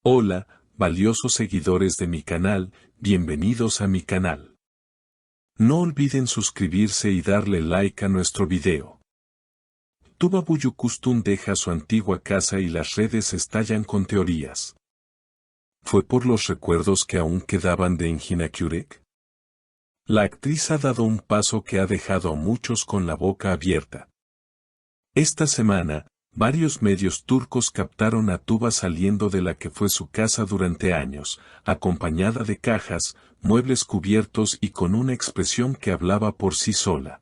Hola, valiosos seguidores de mi canal, bienvenidos a mi canal. No olviden suscribirse y darle like a nuestro video. Tuba Büyüküstün deja su antigua casa y las redes estallan con teorías. ¿Fue por los recuerdos que aún quedaban de Engin Akyürek? La actriz ha dado un paso que ha dejado a muchos con la boca abierta. Esta semana, varios medios turcos captaron a Tuba saliendo de la que fue su casa durante años, acompañada de cajas, muebles cubiertos y con una expresión que hablaba por sí sola.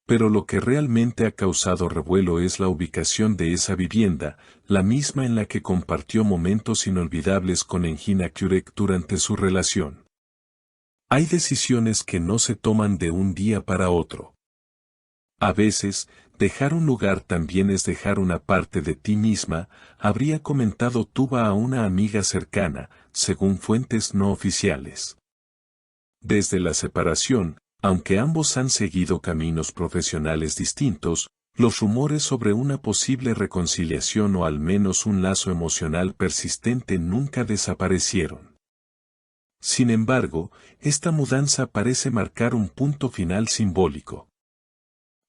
Pero lo que realmente ha causado revuelo es la ubicación de esa vivienda, la misma en la que compartió momentos inolvidables con Engin Akyürek durante su relación. Hay decisiones que no se toman de un día para otro. A veces, dejar un lugar también es dejar una parte de ti misma, habría comentado Tuba a una amiga cercana, según fuentes no oficiales. Desde la separación, aunque ambos han seguido caminos profesionales distintos, los rumores sobre una posible reconciliación o al menos un lazo emocional persistente nunca desaparecieron. Sin embargo, esta mudanza parece marcar un punto final simbólico.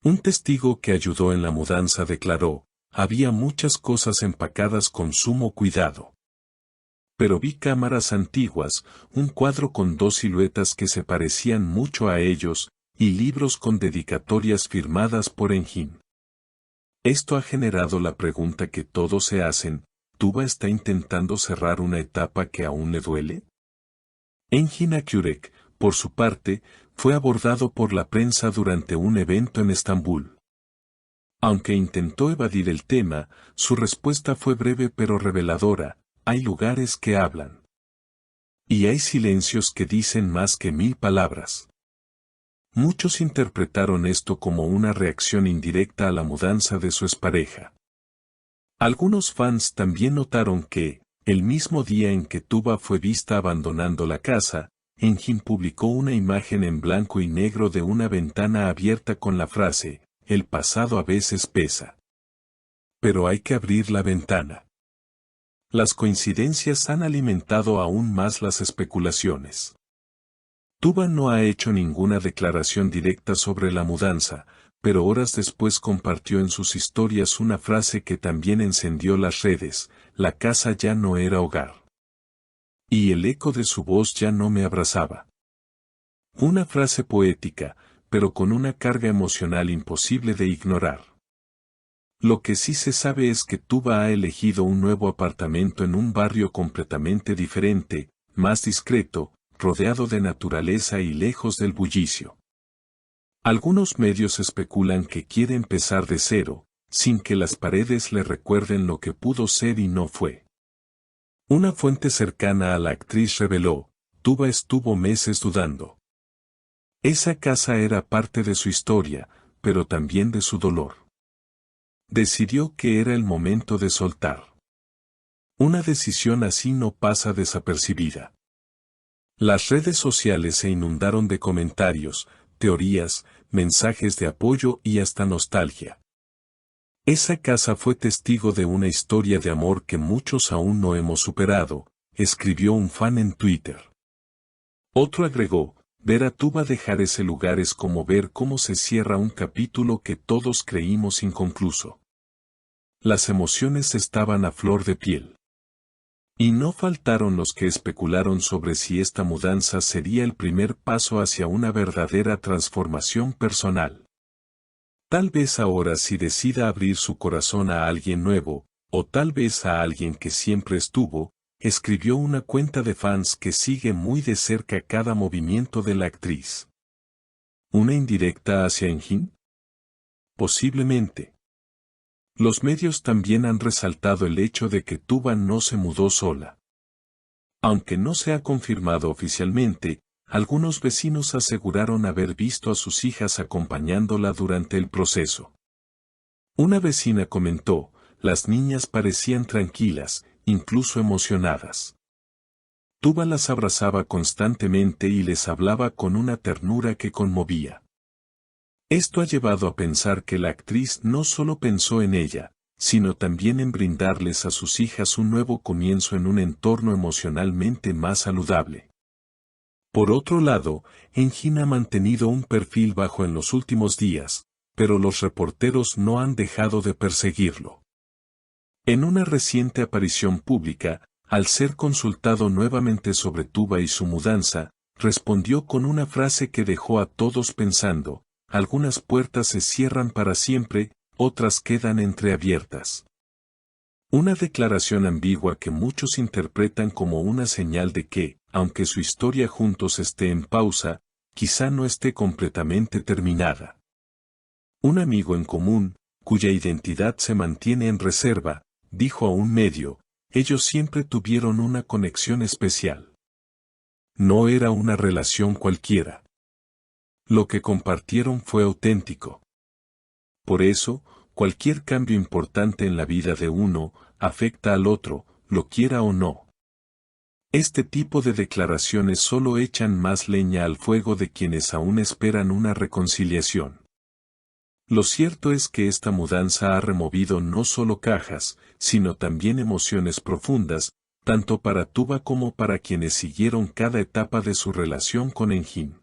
Un testigo que ayudó en la mudanza declaró, había muchas cosas empacadas con sumo cuidado. Pero vi cámaras antiguas, un cuadro con dos siluetas que se parecían mucho a ellos, y libros con dedicatorias firmadas por Engin. Esto ha generado la pregunta que todos se hacen, ¿Tuba está intentando cerrar una etapa que aún le duele? Engin Akyürek, por su parte, fue abordado por la prensa durante un evento en Estambul. Aunque intentó evadir el tema, su respuesta fue breve pero reveladora, hay lugares que hablan. Y hay silencios que dicen más que 1000 palabras. Muchos interpretaron esto como una reacción indirecta a la mudanza de su expareja. Algunos fans también notaron que, el mismo día en que Tuba fue vista abandonando la casa, Engin publicó una imagen en blanco y negro de una ventana abierta con la frase, el pasado a veces pesa. Pero hay que abrir la ventana. Las coincidencias han alimentado aún más las especulaciones. Tuba no ha hecho ninguna declaración directa sobre la mudanza, pero horas después compartió en sus historias una frase que también encendió las redes, la casa ya no era hogar. Y el eco de su voz ya no me abrazaba. Una frase poética, pero con una carga emocional imposible de ignorar. Lo que sí se sabe es que Tuba ha elegido un nuevo apartamento en un barrio completamente diferente, más discreto, rodeado de naturaleza y lejos del bullicio. Algunos medios especulan que quiere empezar de cero, sin que las paredes le recuerden lo que pudo ser y no fue. Una fuente cercana a la actriz reveló, Tuba estuvo meses dudando. Esa casa era parte de su historia, pero también de su dolor. Decidió que era el momento de soltar. Una decisión así no pasa desapercibida. Las redes sociales se inundaron de comentarios, teorías, mensajes de apoyo y hasta nostalgia. Esa casa fue testigo de una historia de amor que muchos aún no hemos superado, escribió un fan en Twitter. Otro agregó, ver a Tuba dejar ese lugar es como ver cómo se cierra un capítulo que todos creímos inconcluso. Las emociones estaban a flor de piel. Y no faltaron los que especularon sobre si esta mudanza sería el primer paso hacia una verdadera transformación personal. Tal vez ahora sí decida abrir su corazón a alguien nuevo, o tal vez a alguien que siempre estuvo, escribió una cuenta de fans que sigue muy de cerca cada movimiento de la actriz. ¿Una indirecta hacia Engin? Posiblemente. Los medios también han resaltado el hecho de que Tuba no se mudó sola. Aunque no se ha confirmado oficialmente, algunos vecinos aseguraron haber visto a sus hijas acompañándola durante el proceso. Una vecina comentó, las niñas parecían tranquilas, incluso emocionadas. Tuba las abrazaba constantemente y les hablaba con una ternura que conmovía. Esto ha llevado a pensar que la actriz no solo pensó en ella, sino también en brindarles a sus hijas un nuevo comienzo en un entorno emocionalmente más saludable. Por otro lado, Engin ha mantenido un perfil bajo en los últimos días, pero los reporteros no han dejado de perseguirlo. En una reciente aparición pública, al ser consultado nuevamente sobre Tuba y su mudanza, respondió con una frase que dejó a todos pensando: algunas puertas se cierran para siempre, otras quedan entreabiertas. Una declaración ambigua que muchos interpretan como una señal de que, aunque su historia juntos esté en pausa, quizá no esté completamente terminada. Un amigo en común, cuya identidad se mantiene en reserva, dijo a un medio: ellos siempre tuvieron una conexión especial. No era una relación cualquiera. Lo que compartieron fue auténtico. Por eso, cualquier cambio importante en la vida de uno, afecta al otro, lo quiera o no. Este tipo de declaraciones solo echan más leña al fuego de quienes aún esperan una reconciliación. Lo cierto es que esta mudanza ha removido no solo cajas, sino también emociones profundas, tanto para Tuba como para quienes siguieron cada etapa de su relación con Engin.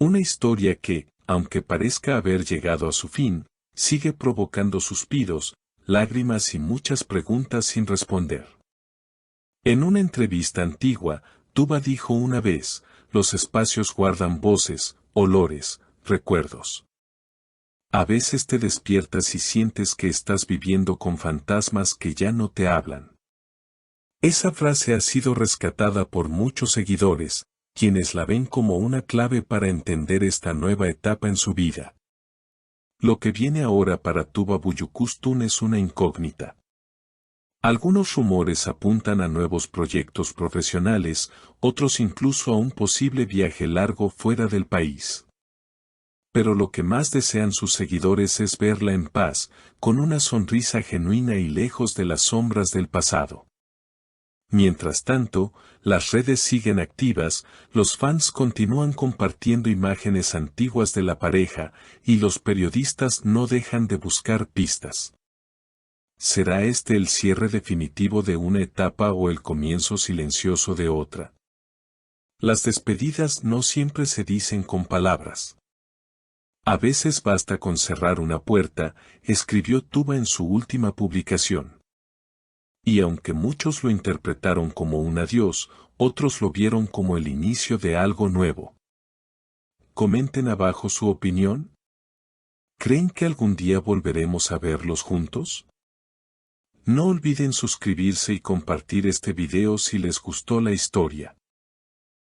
Una historia que, aunque parezca haber llegado a su fin, sigue provocando suspiros, lágrimas y muchas preguntas sin responder. En una entrevista antigua, Tuba dijo una vez: los espacios guardan voces, olores, recuerdos. A veces te despiertas y sientes que estás viviendo con fantasmas que ya no te hablan. Esa frase ha sido rescatada por muchos seguidores, quienes la ven como una clave para entender esta nueva etapa en su vida. Lo que viene ahora para Tuba Büyüküstün es una incógnita. Algunos rumores apuntan a nuevos proyectos profesionales, otros incluso a un posible viaje largo fuera del país. Pero lo que más desean sus seguidores es verla en paz, con una sonrisa genuina y lejos de las sombras del pasado. Mientras tanto, las redes siguen activas, los fans continúan compartiendo imágenes antiguas de la pareja, y los periodistas no dejan de buscar pistas. ¿Será este el cierre definitivo de una etapa o el comienzo silencioso de otra? Las despedidas no siempre se dicen con palabras. A veces basta con cerrar una puerta, escribió Tuba en su última publicación. Y aunque muchos lo interpretaron como un adiós, otros lo vieron como el inicio de algo nuevo. Comenten abajo su opinión. ¿Creen que algún día volveremos a verlos juntos? No olviden suscribirse y compartir este video si les gustó la historia.